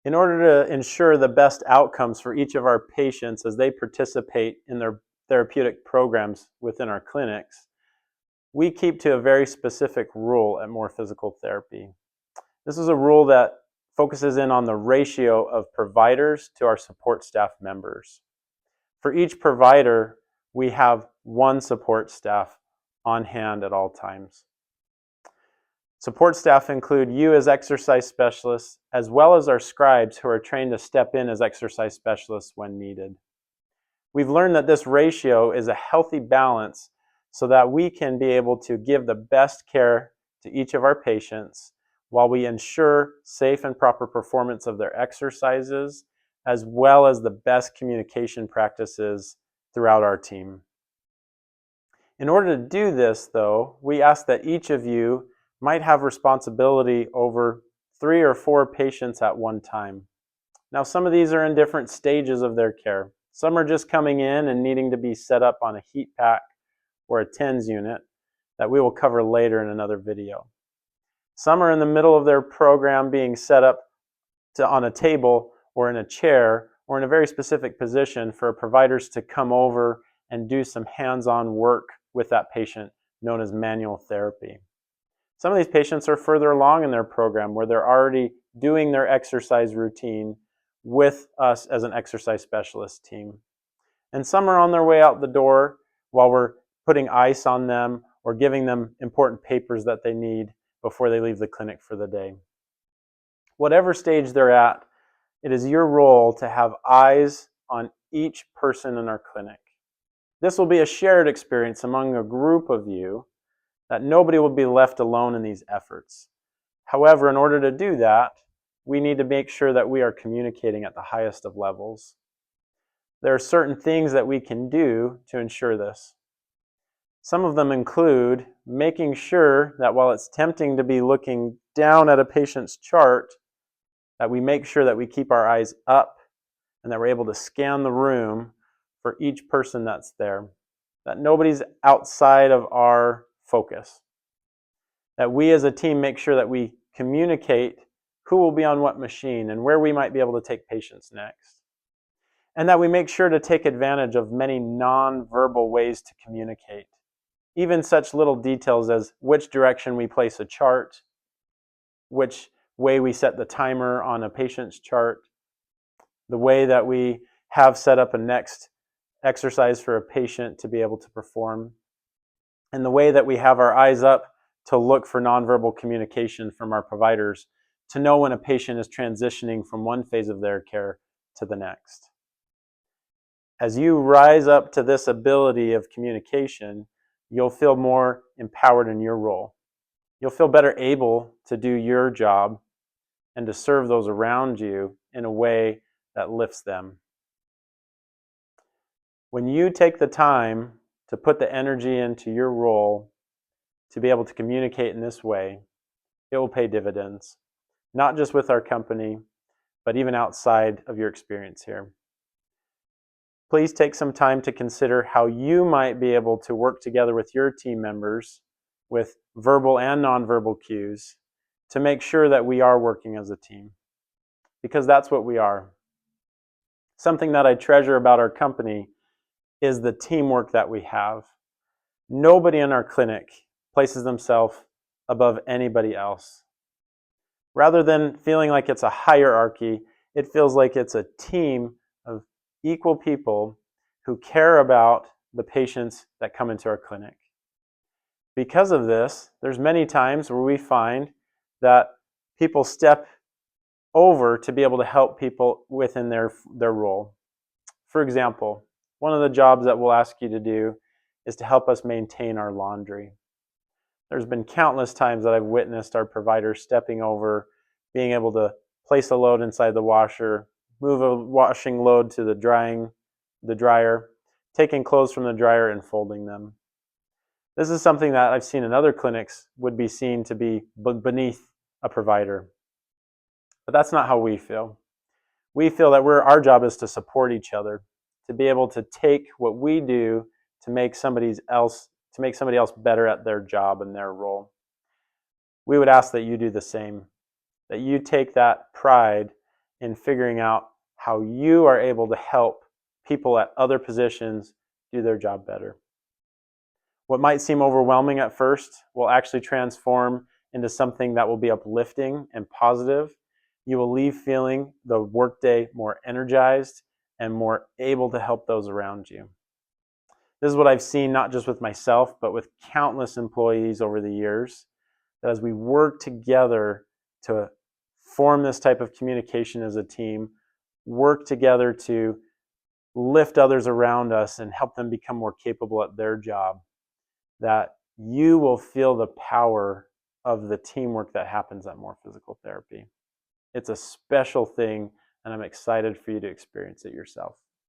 In order to ensure the best outcomes for each of our patients as they participate in their therapeutic programs within our clinics, we keep to a very specific rule at More Physical Therapy. This is a rule that focuses in on the ratio of providers to our support staff members. For each provider, we have one support staff on hand at all times. Support staff include you as exercise specialists, as well as our scribes who are trained to step in as exercise specialists when needed. We've learned that this ratio is a healthy balance so that we can be able to give the best care to each of our patients while we ensure safe and proper performance of their exercises, as well as the best communication practices throughout our team. In order to do this, though, we ask that each of you might have responsibility over 3 or 4 patients at one time. Now, some of these are in different stages of their care. Some are just coming in and needing to be set up on a heat pack or a TENS unit that we will cover later in another video. Some are in the middle of their program being set up on a table or in a chair or in a very specific position for providers to come over and do some hands-on work with that patient known as manual therapy. Some of these patients are further along in their program where they're already doing their exercise routine with us as an exercise specialist team. And some are on their way out the door while we're putting ice on them or giving them important papers that they need before they leave the clinic for the day. Whatever stage they're at, it is your role to have eyes on each person in our clinic. This will be a shared experience among a group of you, that nobody will be left alone in these efforts. However, in order to do that, we need to make sure that we are communicating at the highest of levels. There are certain things that we can do to ensure this. Some of them include making sure that while it's tempting to be looking down at a patient's chart, that we make sure that we keep our eyes up and that we're able to scan the room for each person that's there, that nobody's outside of our focus. That we as a team make sure that we communicate who will be on what machine and where we might be able to take patients next. And that we make sure to take advantage of many non-verbal ways to communicate. Even such little details as which direction we place a chart, which way we set the timer on a patient's chart, the way that we have set up a next exercise for a patient to be able to perform, and the way that we have our eyes up to look for nonverbal communication from our providers to know when a patient is transitioning from one phase of their care to the next. As you rise up to this ability of communication, you'll feel more empowered in your role. You'll feel better able to do your job and to serve those around you in a way that lifts them. When you take the time to put the energy into your role to be able to communicate in this way, it will pay dividends, not just with our company, but even outside of your experience here. Please take some time to consider how you might be able to work together with your team members with verbal and nonverbal cues to make sure that we are working as a team, because that's what we are. Something that I treasure about our company is the teamwork that we have. Nobody in our clinic places themselves above anybody else. Rather than feeling like it's a hierarchy, it feels like it's a team of equal people who care about the patients that come into our clinic. Because of this, there's many times where we find that people step over to be able to help people within their role. For example, one of the jobs that we'll ask you to do is to help us maintain our laundry. There's been countless times that I've witnessed our providers stepping over, being able to place a load inside the washer, move a washing load to the dryer, taking clothes from the dryer and folding them. This is something that I've seen in other clinics would be seen to be beneath a provider. But that's not how we feel. We feel that our job is to support each other, to be able to take what we do to make somebody else better at their job and their role. We would ask that you do the same, that you take that pride in figuring out how you are able to help people at other positions do their job better. What might seem overwhelming at first will actually transform into something that will be uplifting and positive. You will leave feeling the workday more energized and more able to help those around you. This is what I've seen not just with myself, but with countless employees over the years, that as we work together to form this type of communication as a team, work together to lift others around us and help them become more capable at their job, that you will feel the power of the teamwork that happens at More Physical Therapy. It's a special thing, and I'm excited for you to experience it yourself.